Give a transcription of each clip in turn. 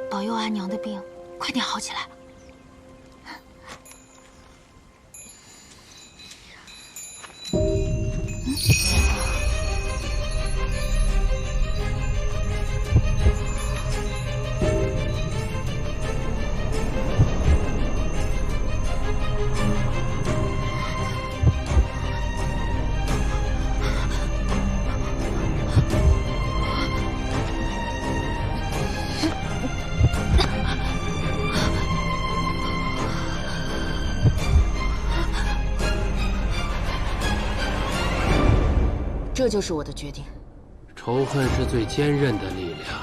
保佑阿娘的病快点好起来。这就是我的决定。仇恨是最坚韧的力量，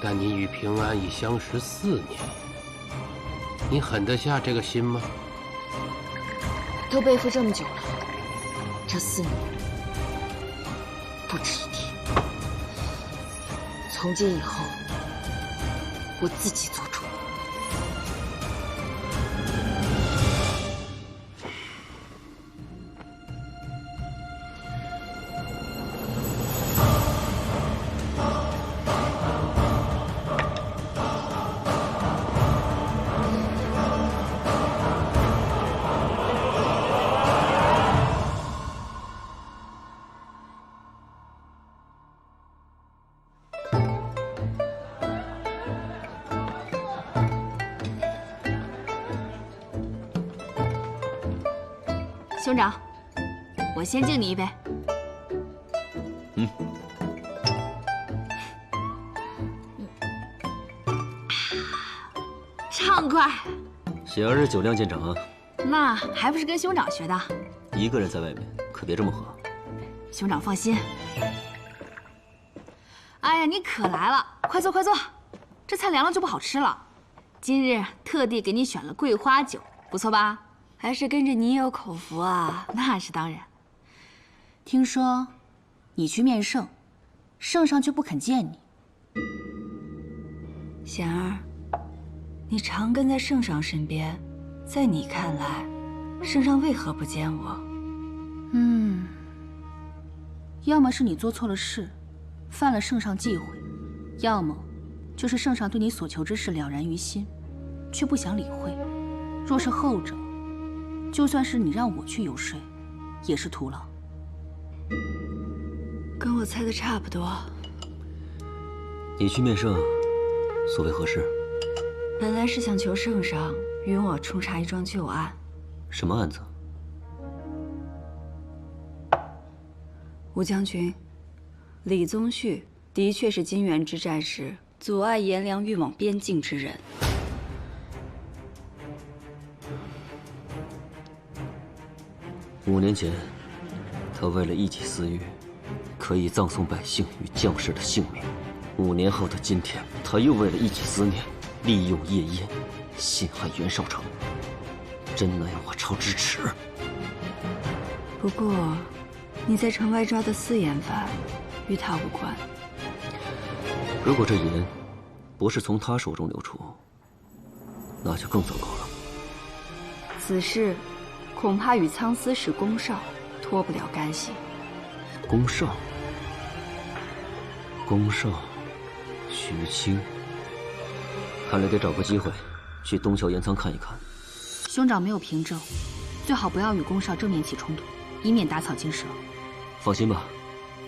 但你与平安已相识4年，你狠得下这个心吗？都背负这么久了，这4年不值一提。从今以后，我自己做主。 兄长，我先敬你一杯。畅快。喜儿是酒量见长啊。那还不是跟兄长学的。一个人在外面可别这么喝。兄长放心。哎呀，你可来了，快坐快坐。这菜凉了就不好吃了。今日特地给你选了桂花酒，不错吧？ 还是跟着你有口福啊？那是当然。听说你去面圣，圣上却不肯见你。贤儿，你常跟在圣上身边，在你看来，圣上为何不见我？要么是你做错了事，犯了圣上忌讳，要么就是圣上对你所求之事了然于心，却不想理会。若是后者， 就算是你让我去游说，也是徒劳。跟我猜的差不多。你去面圣，所谓何事？本来是想求圣上允我冲查一桩旧案。什么案子？吴将军，李宗旭的确是金元之战时阻碍颜良运往边境之人。 5年前，他为了一己私欲，可以葬送百姓与将士的性命。5年后的今天，他又为了一己私念，利用夜莺，陷害袁绍成，真乃我朝之耻。不过，你在城外抓的4眼犯，与他无关。如果这银不是从他手中流出，那就更糟糕了。此事恐怕与苍司使龚绍脱不了干系。龚绍，徐青，看来得找个机会去东校盐仓看一看。兄长没有凭证，最好不要与龚绍正面起冲突，以免打草惊蛇。放心吧，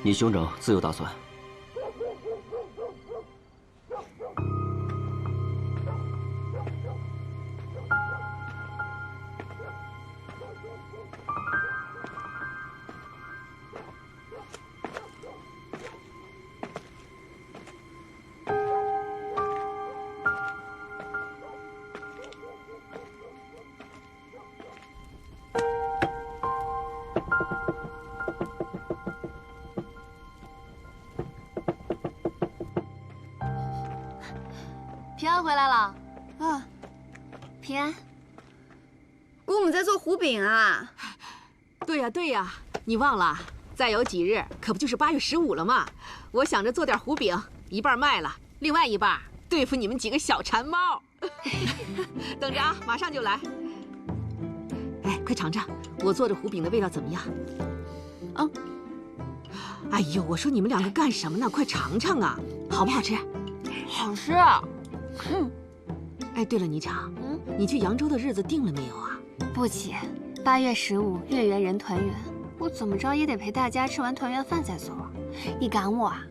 你兄长自有打算。平安回来了啊！平安，姑母在做糊饼啊。对呀对呀，你忘了，再有几日可不就是8月15了吗？我想着做点糊饼，一半卖了，另外一半对付你们几个小馋猫。等着啊，马上就来。哎，快尝尝我做的糊饼的味道怎么样？啊！哎呦，我说你们2个干什么呢？快尝尝啊，好不好吃？好吃。哎，对了，霓裳，你去扬州的日子定了没有啊？不急，8月15月圆人团圆，我怎么着也得陪大家吃完团圆饭再走。你赶我啊？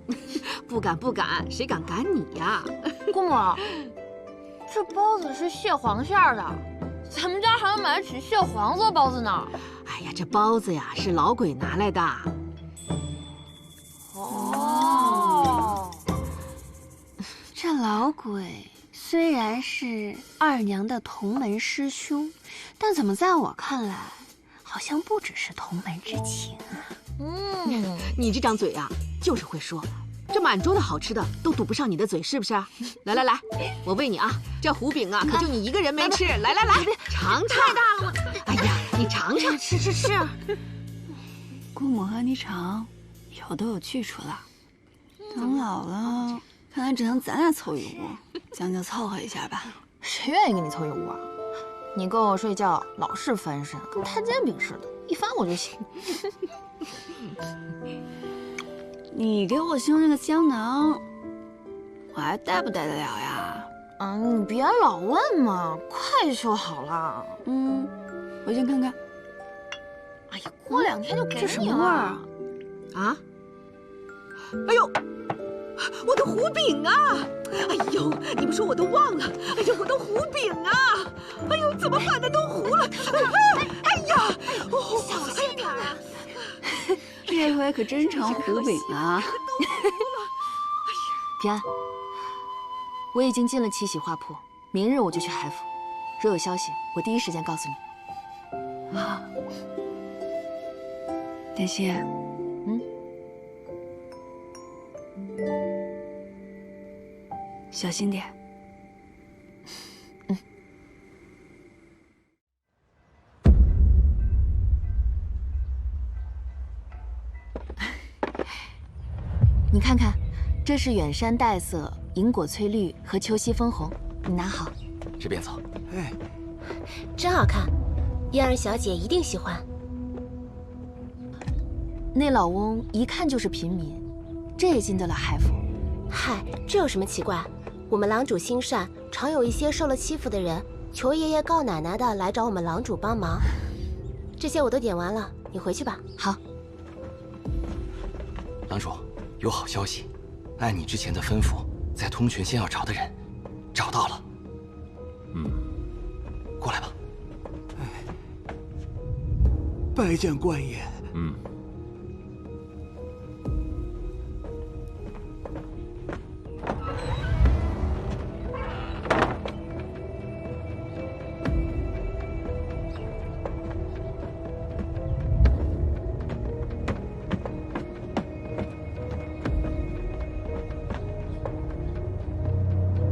不敢不敢，谁敢赶你呀？姑母，这包子是蟹黄馅的，咱们家还要买得起蟹黄做包子呢。哎呀，这包子呀是老鬼拿来的。哦，这老鬼虽然是二娘的同门师兄，但怎么在我看来，好像不只是同门之情啊。你这张嘴啊，就是会说，这满桌的好吃的都堵不上你的嘴，是不是？来来来，我喂你啊，这糊饼啊，可就你一个人没吃。来来来，尝尝。太大了，哎呀，你尝尝，吃。姑母和你尝，以后都有去处了。等老了，看来只能咱俩凑一屋，将就凑合一下吧。谁愿意跟你凑一屋啊？你跟我睡觉老是翻身，跟摊煎饼似的，一翻我就醒。你给我修那个香囊，我还带不带得了呀？你别老问嘛，快修好了。回去看看。哎呀，过2天就给你了。这什么味儿啊？啊！哎呦，我的糊饼啊！哎呦，你们说我都忘了。哎呦，我的糊饼啊！哎呦，怎么办呢？都糊了。哎呀，小心点啊！这回可真成糊饼了。平安，我已经进了七喜花铺，明日我就去海府。若有消息，我第一时间告诉你。好。莲心，小心点。你看看，这是远山黛色、银果翠绿和秋夕枫红，你拿好。这边走。哎，真好看，燕儿小姐一定喜欢。那老翁一看就是平民，这也进得了海府？嗨，这有什么奇怪？我们郎主心善，常有一些受了欺负的人求爷爷告奶奶的来找我们郎主帮忙。这些我都点完了，你回去吧。好。郎主，有好消息，按你之前的吩咐，在通泉县要找的人，找到了。过来吧。拜见官爷。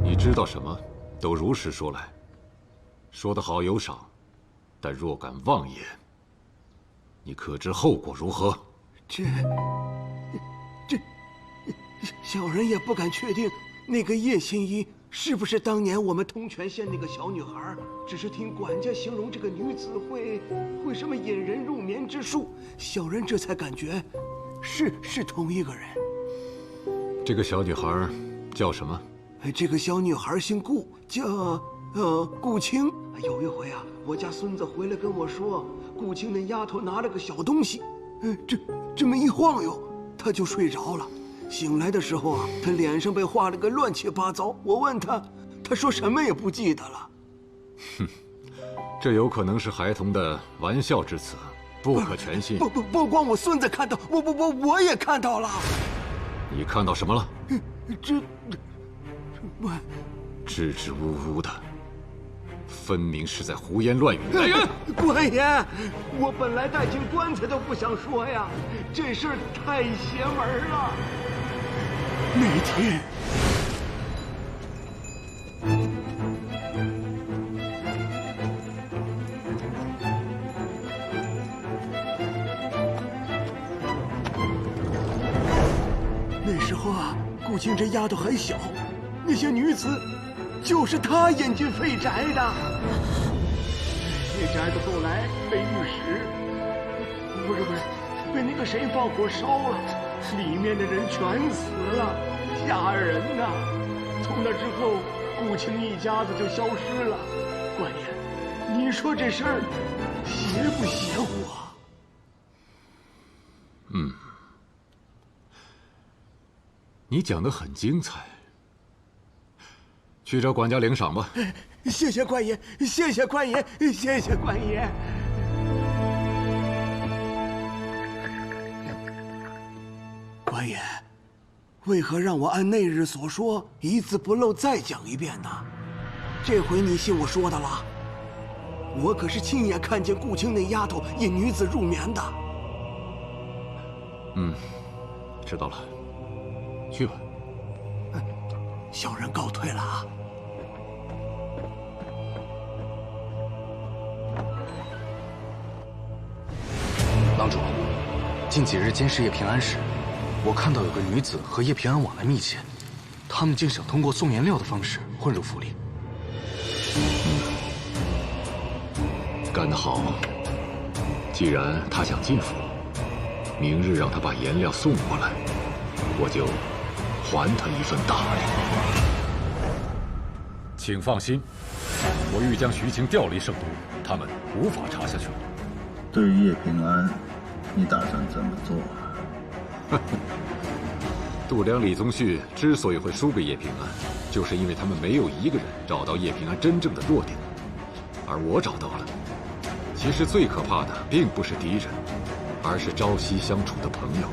你知道什么，都如实说来。说得好有赏，但若敢妄言，你可知后果如何？这，小人也不敢确定，那个叶心怡是不是当年我们通泉县那个小女孩？只是听管家形容这个女子会什么引人入眠之术，小人这才感觉是同一个人。这个小女孩叫什么？这个小女孩姓顾，叫顾青。有一回啊，我家孙子回来跟我说，顾青那丫头拿了个小东西，这么一晃悠，她就睡着了。醒来的时候啊，她脸上被画了个乱七八糟。我问她，她说什么也不记得了。哼，这有可能是孩童的玩笑之词，不可全信。不光我孙子看到，我也看到了。你看到什么了？我支支吾吾的，分明是在胡言乱语。来人！官爷，我本来带进棺材都不想说呀，这事儿太邪门了。那天，那时候啊，顾青这丫头还小，那些女子就是她引进废宅的。那宅子后来被御史，不是，被那个谁放火烧了，里面的人全死了，吓人呐！从那之后，顾青一家子就消失了。官爷，你说这事儿邪不邪乎啊？你讲得很精彩，去找管家领赏吧。谢谢官爷，谢谢官爷，谢谢官爷。官爷，为何让我按那日所说，一字不漏再讲一遍呢？这回你信我说的了？我可是亲眼看见顾青那丫头引女子入眠的。知道了，去吧。小人告退了啊。郎主，近几日监视叶平安时，我看到有个女子和叶平安往来密切，他们竟想通过送颜料的方式混入府里。干得好！既然他想进府，明日让他把颜料送过来，我就还他一份大礼。请放心，我欲将徐晴调离圣都，他们无法查下去。对于叶平安，你打算怎么做？度良、李宗旭之所以会输给叶平安，就是因为他们没有一个人找到叶平安真正的弱点，而我找到了。其实最可怕的并不是敌人，而是朝夕相处的朋友。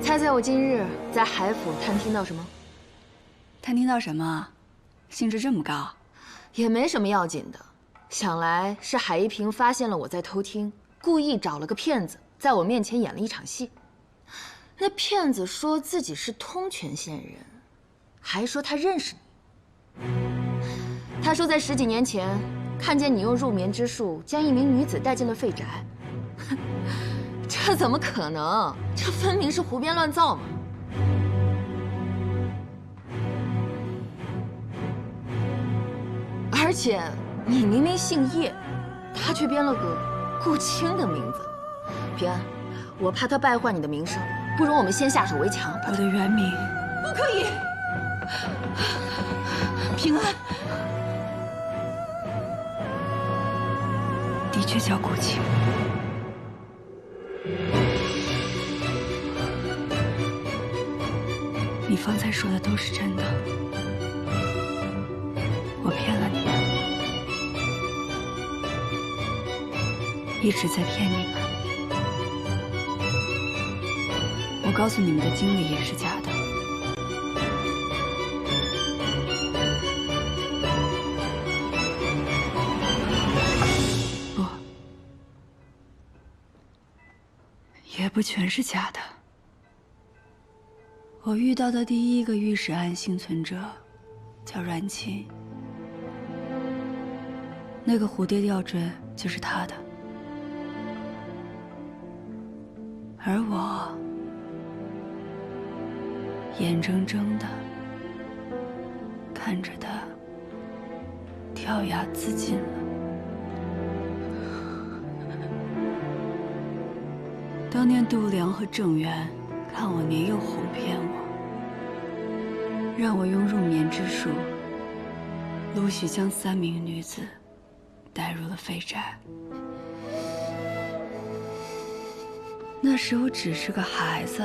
猜猜我今日在海府探听到什么？探听到什么？兴致这么高？也没什么要紧的，想来是海一平发现了我在偷听，故意找了个骗子在我面前演了一场戏。那骗子说自己是通泉县人，还说他认识你。他说在10几年前看见你用入眠之术将一名女子带进了废宅。这怎么可能？这分明是胡编乱造嘛！而且你明明姓叶，他却编了个顾青的名字。平安，我怕他败坏你的名声，不如我们先下手为强。我的原名不可以！平安，的确叫顾青。你方才说的都是真的，我骗了你们，一直在骗你们。我告诉你们的经历也是假的。不，也不全是假的。我遇到的第一个御史案幸存者叫阮琴，那个蝴蝶吊坠就是他的，而我眼睁睁的看着他跳崖自尽了。当年杜良和郑源看我年幼哄骗我，让我用入眠之术陆续将3名女子带入了废宅。那时我只是个孩子，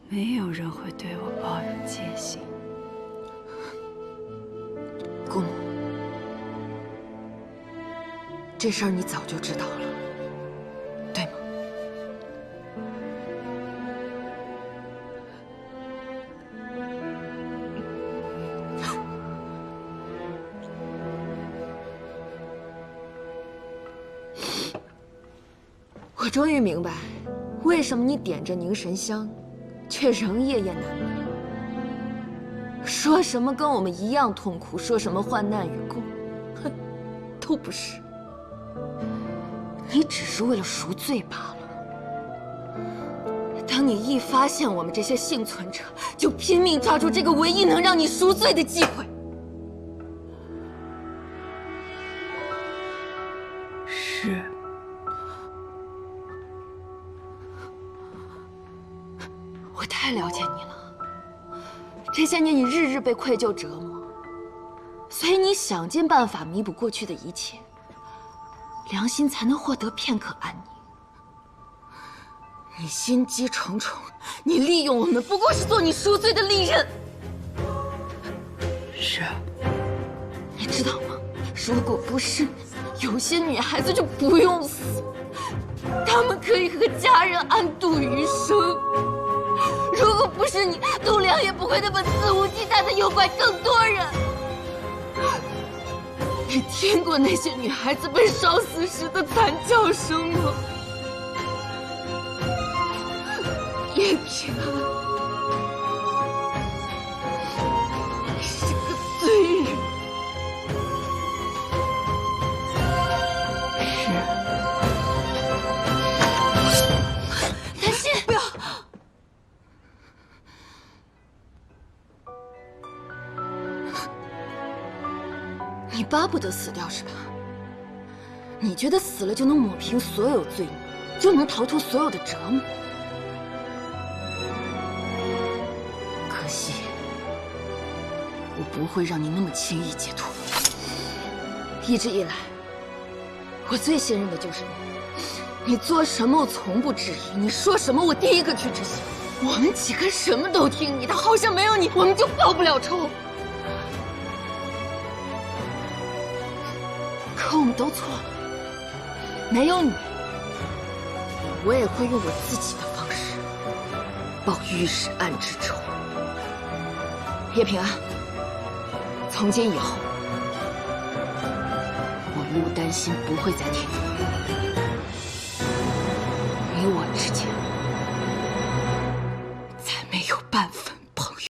没有人会对我抱有戒心。顾母，这事儿你早就知道了，对吗？我终于明白，为什么你点着凝神香，却仍夜夜难眠。说什么跟我们一样痛苦，说什么患难与共，哼，都不是。你只是为了赎罪罢了。当你一发现我们这些幸存者，就拼命抓住这个唯一能让你赎罪的机会。是。我太了解你了，这些年你日日被愧疚折磨，所以你想尽办法弥补过去的一切，良心才能获得片刻安宁。你心机重重，你利用我们不过是做你赎罪的利刃。是啊，你知道吗？如果不是你，有些女孩子就不用死，她们可以和家人安度余生。如果不是你，陆良也不会那么肆无忌惮的诱拐更多人。你听过那些女孩子被烧死时的惨叫声吗？叶平安，你是个罪人。南希，不要！你巴不得死掉是吧？你觉得死了就能抹平所有罪孽，就能逃脱所有的折磨？可惜，我不会让你那么轻易解脱。一直以来，我最信任的就是你。你做什么我从不质疑，你说什么我第一个去执行。我们几个什么都听你的，好像没有你我们就报不了仇。可我们都错了，没有你，我也会用我自己的方式报御史案之仇。叶平安，从今以后，我陆丹心不会再听你的。你我之间，才没有半分朋友。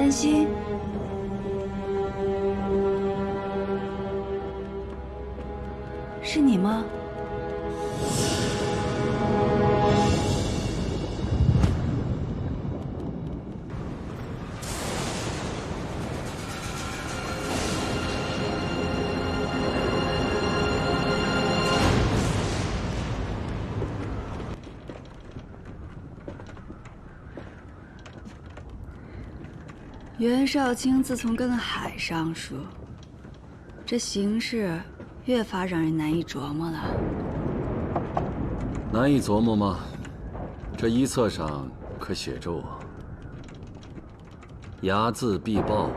晨曦，是你吗？袁绍卿自从跟了海上书，这形势越发让人难以琢磨了。难以琢磨吗？这一册上可写着我：睚眦必报，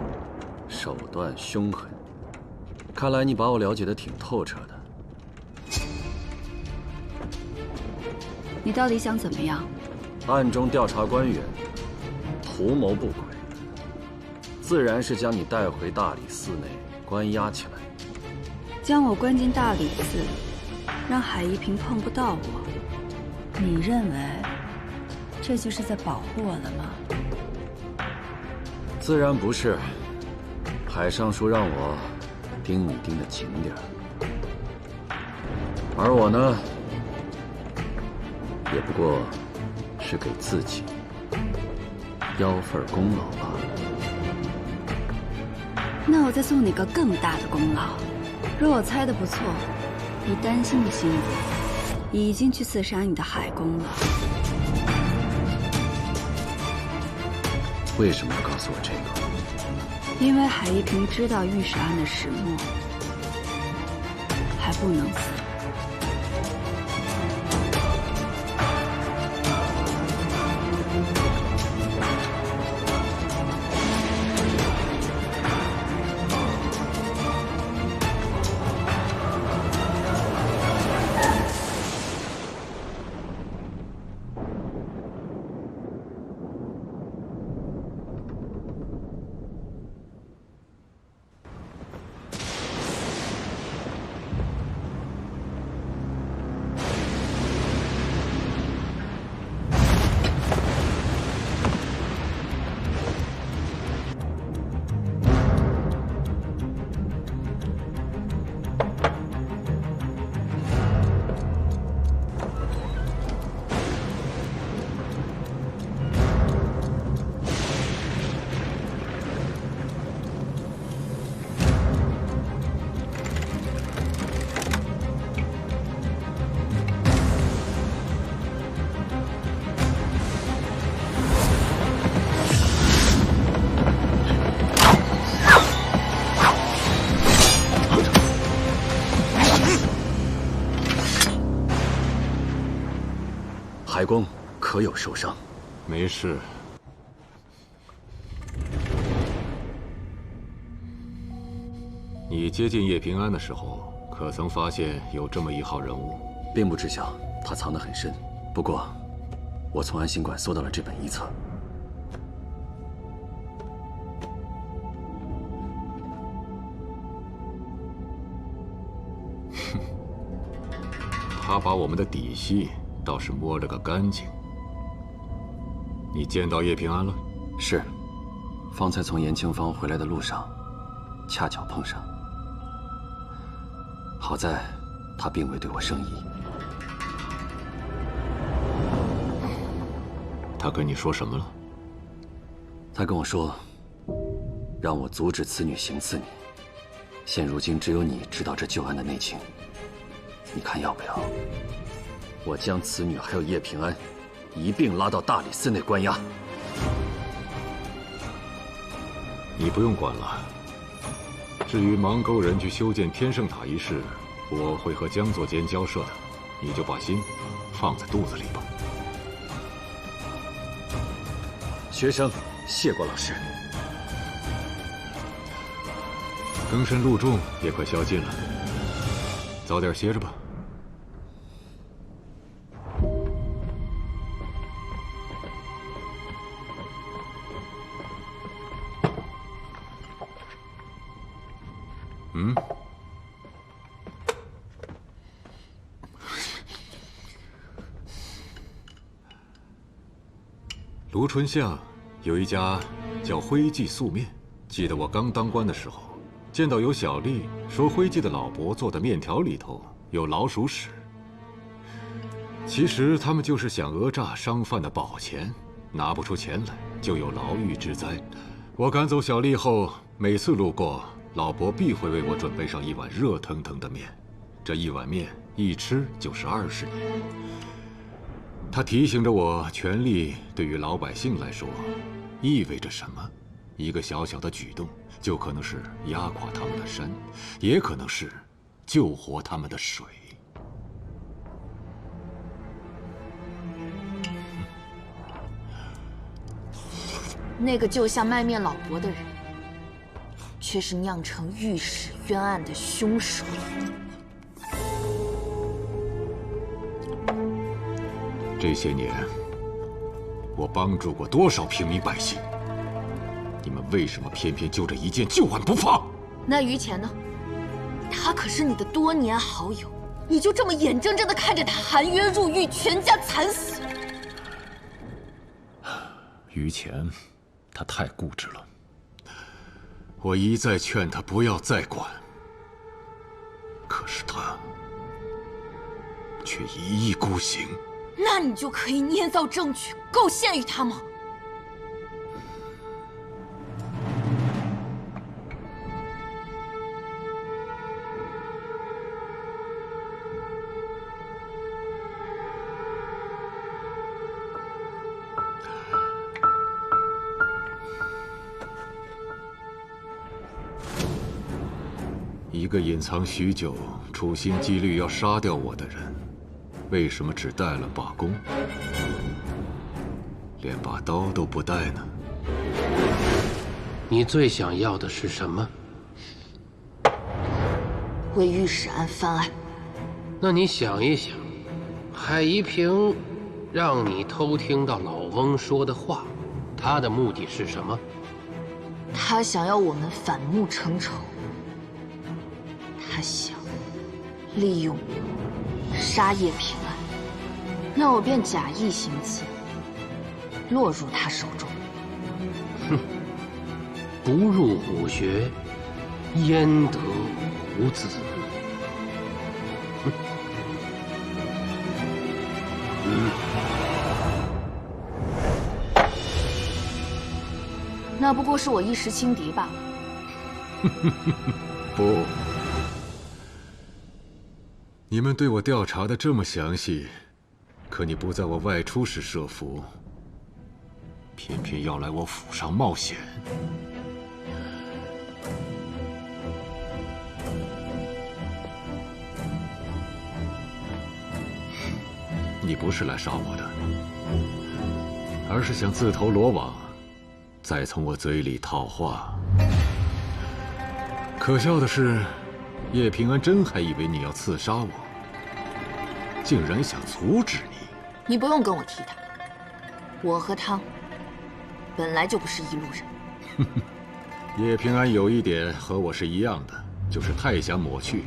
手段凶狠。看来你把我了解的挺透彻的。你到底想怎么样？暗中调查官员，图谋不轨。自然是将你带回大理寺内关押起来，将我关进大理寺，让海一平碰不到我。你认为这就是在保护我了吗？自然不是。海尚书让我盯你盯得紧点儿，而我呢，也不过是给自己邀份功劳罢了。那我再送你个更大的功劳。若我猜的不错，你担心的心思已经去刺杀你的海公了。为什么要告诉我这个？因为海一平知道御史案的始末，还不能死。海公可有受伤？没事。你接近叶平安的时候，可曾发现有这么一号人物？并不知晓，他藏得很深。不过，我从安心馆搜到了这本遗册。他把我们的底细倒是摸了个干净。你见到叶平安了？是，方才从延庆坊回来的路上，恰巧碰上。好在，他并未对我生疑。他跟你说什么了？他跟我说，让我阻止此女行刺你。现如今只有你知道这旧案的内情，你看要不要？我将此女还有叶平安一并拉到大理寺内关押。你不用管了。至于芒沟人去修建天圣塔一事，我会和江作监交涉的，你就把心放在肚子里吧。学生谢过老师。更深露重也快宵禁了，早点歇着吧。嗯？卢春巷有一家叫徽记素面。记得我刚当官的时候，见到有小吏说徽记的老伯做的面条里头有老鼠屎。其实他们就是想讹诈商贩的宝钱，拿不出钱来就有牢狱之灾。我赶走小吏后，每次路过，老伯必会为我准备上一碗热腾腾的面。这一碗面一吃就是20年。他提醒着我，权力对于老百姓来说意味着什么。一个小小的举动，就可能是压垮他们的山，也可能是救活他们的水。那个就像卖面老伯的人，却是酿成御史冤案的凶手。这些年，我帮助过多少平民百姓？你们为什么偏偏就这一件旧案不放？那于钱呢？他可是你的多年好友，你就这么眼睁睁地看着他含冤入狱，全家惨死？于钱，他太固执了。我一再劝他不要再管，可是他却一意孤行。那你就可以捏造证据，构陷于他吗？一个隐藏许久、处心积虑要杀掉我的人，为什么只带了把弓，连把刀都不带呢？你最想要的是什么？为御史案翻案。那你想一想，海一平让你偷听到老翁说的话，他的目的是什么？他想要我们反目成仇。他想利用我杀叶平安，那我便假意行刺，落入他手中。哼，不入虎穴，焉得虎子？那不过是我一时轻敌罢了。不。你们对我调查的这么详细，可你不在我外出时设伏，偏偏要来我府上冒险。你不是来杀我的，而是想自投罗网，再从我嘴里套话。可笑的是，叶平安真还以为你要刺杀我，竟然想阻止你。你不用跟我提他，我和他本来就不是一路人。叶平安有一点和我是一样的，就是太想抹去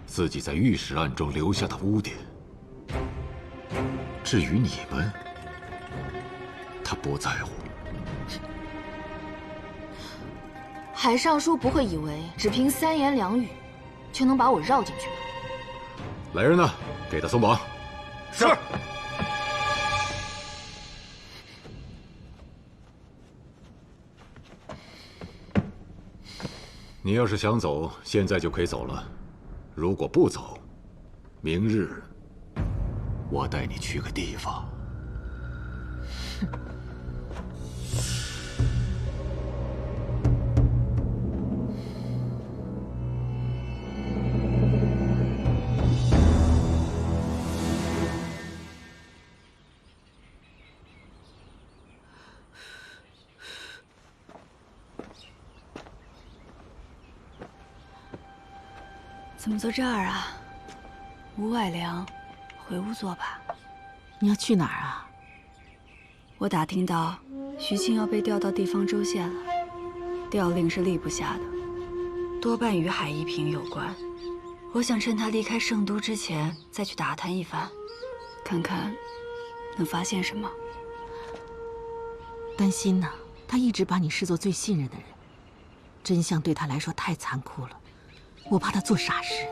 自己在御史案中留下的污点。至于你们，他不在乎。海尚书不会以为只凭3言2语就能把我绕进去吧？来人呐，给他松绑。是。你要是想走，现在就可以走了；如果不走，明日我带你去个地方。怎么坐这儿啊？屋外凉，回屋坐吧。你要去哪儿啊？我打听到徐庆要被调到地方州县了，调令是立不下的，多半与海一平有关。我想趁他离开圣都之前再去打探一番，看看能发现什么。担心呢，他一直把你视作最信任的人，真相对他来说太残酷了，我怕他做傻事。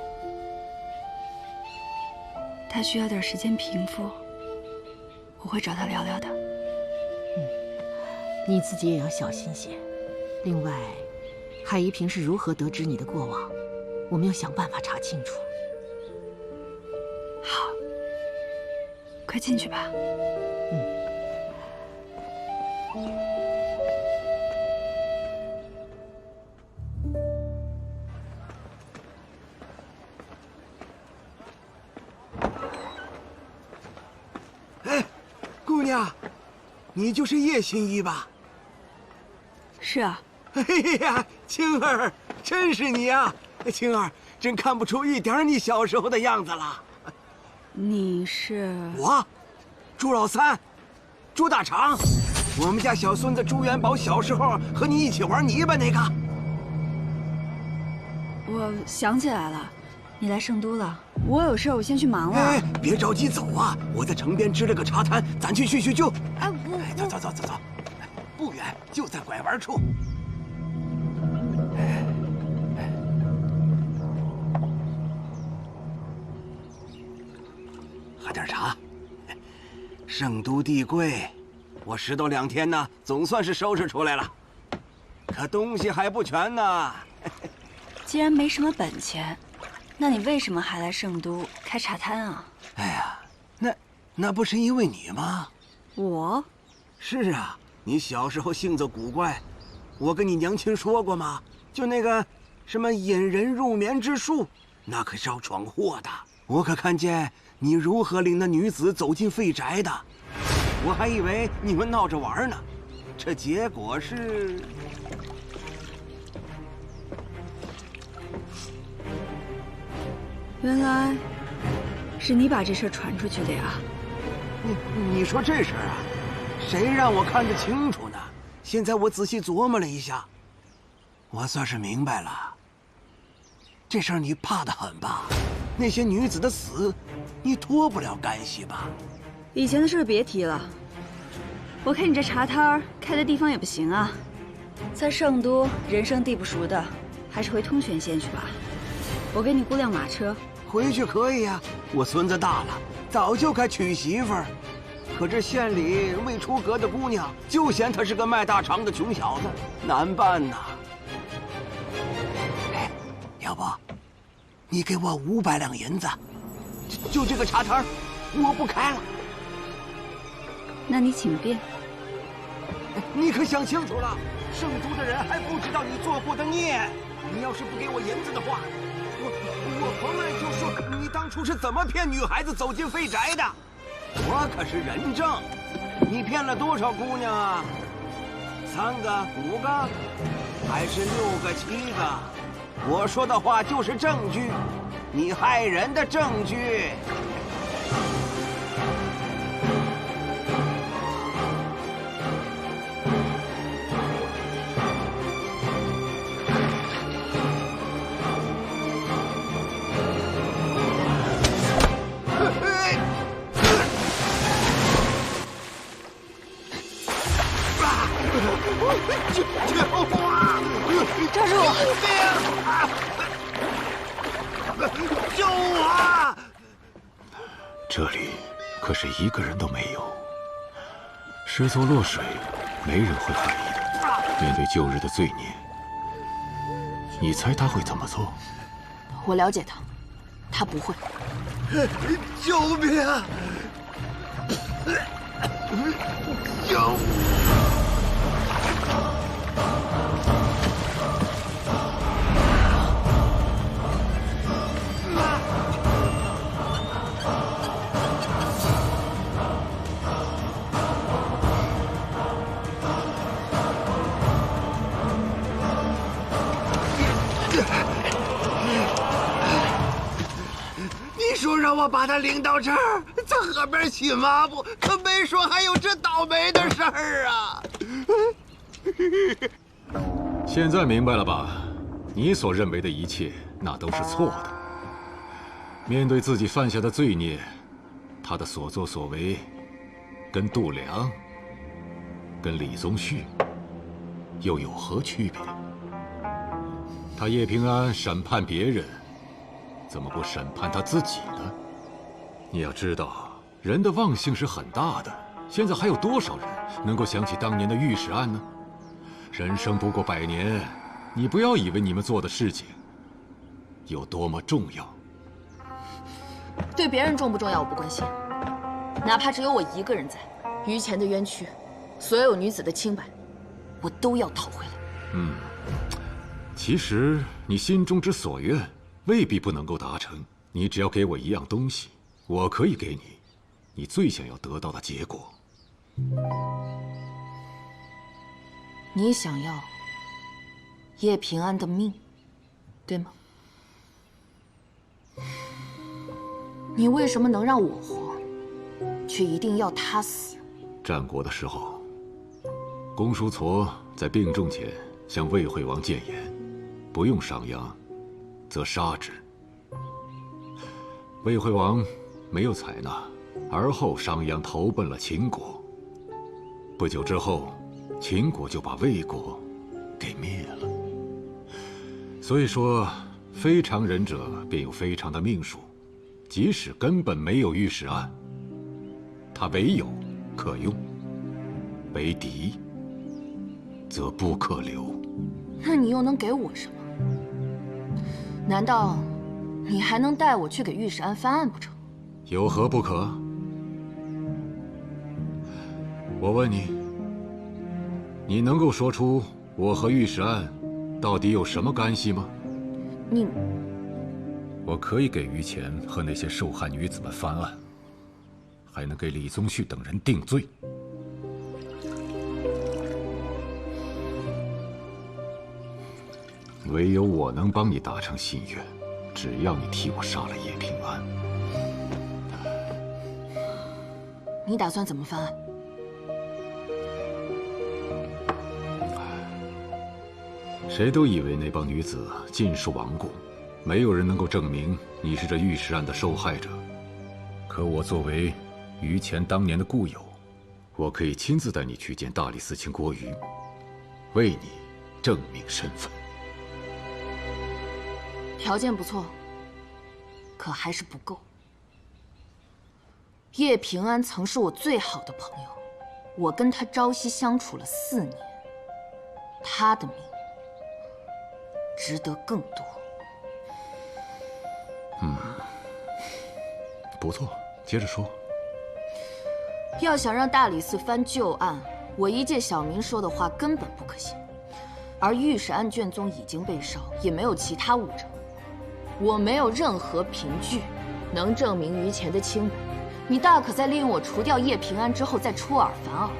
他需要点时间平复，我会找他聊聊的。你自己也要小心些。另外，海一平是如何得知你的过往，我们要想办法查清楚。好，快进去吧。哎，姑娘，你就是叶新一吧？是啊。哎呀，青儿，真是你啊！青儿，真看不出一点你小时候的样子了。你是？我，朱老三，朱大长，我们家小孙子朱元宝小时候和你一起玩泥巴那个。我想起来了，你来圣都了。我有事，我先去忙了。哎，别着急走啊！我在城边支了个茶摊，咱去叙叙旧。哎，走，不远，就在拐弯处。喝点茶。圣都地贵，我10多2天呢，总算是收拾出来了，可东西还不全呢。既然没什么本钱，那你为什么还来圣都开茶摊啊？哎呀，那不是因为你吗？我？是啊，你小时候性子古怪，我跟你娘亲说过吗？就那个什么引人入眠之术，那可是要闯祸的。我可看见你如何领那女子走进废宅的，我还以为你们闹着玩呢，这结果是……原来是你把这事儿传出去的呀？你说这事儿啊，谁让我看得清楚呢？现在我仔细琢磨了一下，我算是明白了。这事儿你怕得很吧？那些女子的死，你脱不了干系吧？以前的事别提了。我看你这茶摊儿开的地方也不行啊，在圣都人生地不熟的，还是回通玄县去吧。我给你雇辆马车。回去可以呀，我孙子大了，早就该娶媳妇儿。可这县里未出阁的姑娘，就嫌他是个卖大肠的穷小子，难办呐。哎，要不，你给我500两银子，就这个茶摊儿，我不开了。那你请便。你可想清楚了，圣都的人还不知道你做过的孽。你要是不给我银子的话，我回来就说你当初是怎么骗女孩子走进废宅的。我可是人证，你骗了多少姑娘啊？3个、5个，还是6个、7个？我说的话就是证据，你害人的证据。抓住我！救我！这里可是一个人都没有，失足落水，没人会怀疑的。面对旧日的罪孽，你猜他会怎么做？我了解他，他不会。救命啊！救我！你说让我把他领到这儿，在河边洗抹布，可没说还有这倒霉的事儿啊！现在明白了吧？你所认为的一切，那都是错的。面对自己犯下的罪孽，他的所作所为，跟度量，跟李宗旭，又有何区别？他叶平安审判别人，怎么不审判他自己呢？你要知道，人的忘性是很大的。现在还有多少人能够想起当年的御史案呢？人生不过100年，你不要以为你们做的事情有多么重要。对别人重不重要我不关心，哪怕只有我一个人在，于前的冤屈，所有女子的清白，我都要讨回来。其实你心中之所愿未必不能够达成，你只要给我一样东西，我可以给你最想要得到的结果。你想要叶平安的命，对吗？你为什么能让我活，却一定要他死？战国的时候，公叔痤在病重前向魏惠王谏言，不用商鞅，则杀之。魏惠王没有采纳，而后商鞅投奔了秦国。不久之后，秦国就把魏国给灭了。所以说，非常人者便有非常的命数，即使根本没有御史案，他唯有可用，为敌则不可留。那你又能给我什么？难道你还能带我去给御史案翻案不成？有何不可？我问你，你能够说出我和御史案到底有什么干系吗？我可以给于前和那些受害女子们翻案，还能给李宗旭等人定罪。唯有我能帮你达成心愿，只要你替我杀了叶平安。你打算怎么翻案？谁都以为那帮女子尽数亡故，没有人能够证明你是这御史案的受害者。可我作为于前当年的故友，我可以亲自带你去见大理寺卿郭瑜，为你证明身份。条件不错，可还是不够。叶平安曾是我最好的朋友，我跟他朝夕相处了4年，他的命值得更多。不错，接着说。要想让大理寺翻旧案，我一介小民说的话根本不可信。而御史案卷宗已经被烧，也没有其他物证，我没有任何凭据能证明于前的清白。你大可在利用我除掉叶平安之后再出尔反尔，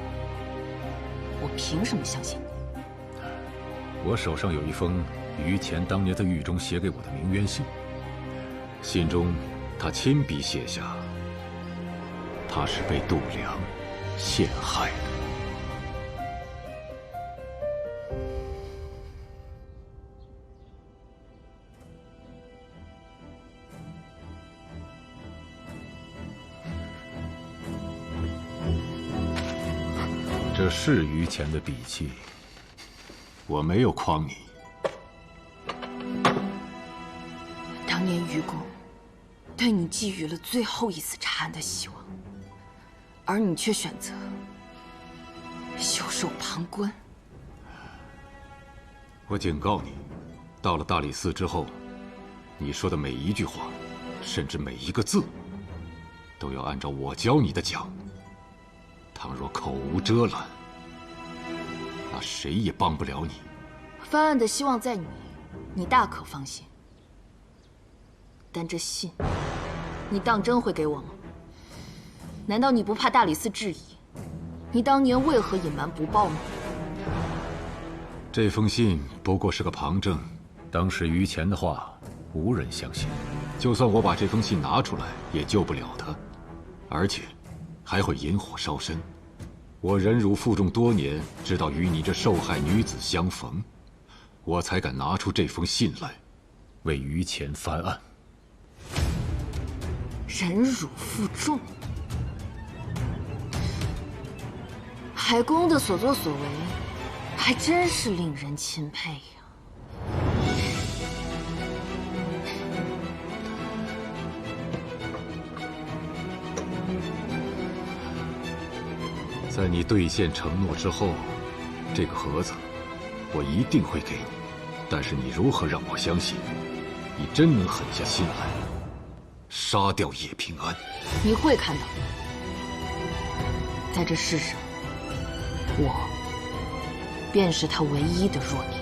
我凭什么相信你？我手上有一封于前当年在狱中写给我的鸣冤信，信中他亲笔写下，他是被度量陷害的。这是于前的笔迹，我没有诓你。当年于公对你寄予了最后一次查案的希望，而你却选择袖手旁观。我警告你，到了大理寺之后，你说的每一句话，甚至每一个字，都要按照我教你的讲。倘若口无遮拦，那谁也帮不了你。翻案的希望在你，你大可放心。但这信，你当真会给我吗？难道你不怕大理寺质疑？你当年为何隐瞒不报吗？这封信不过是个旁证，当时于前的话无人相信。就算我把这封信拿出来，也救不了他，而且还会引火烧身。我忍辱负重多年，直到与你这受害女子相逢，我才敢拿出这封信来，为于前翻案。忍辱负重，海公的所作所为，还真是令人钦佩呀。在你兑现承诺之后，这个盒子我一定会给你。但是你如何让我相信，你真能狠下心来杀掉叶平安？你会看到，在这世上，我便是他唯一的弱点。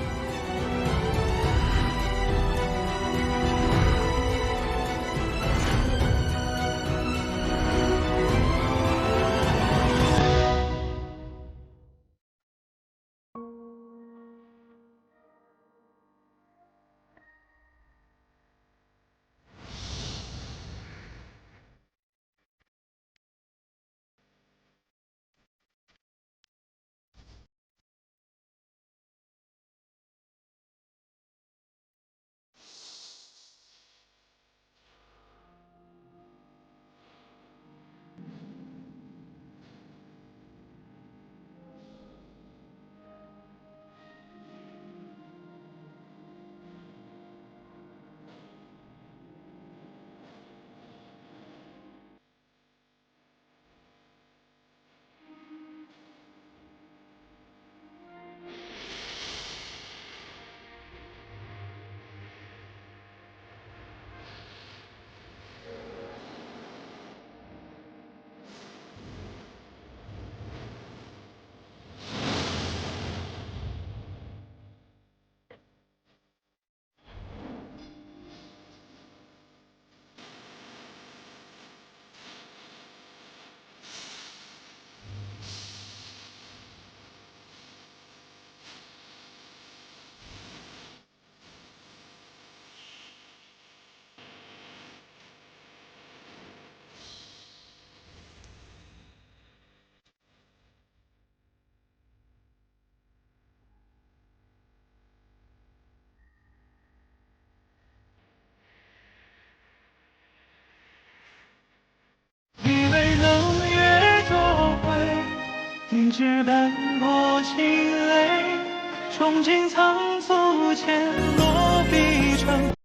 凝脂斑驳心泪，憧憬仓促前落笔成。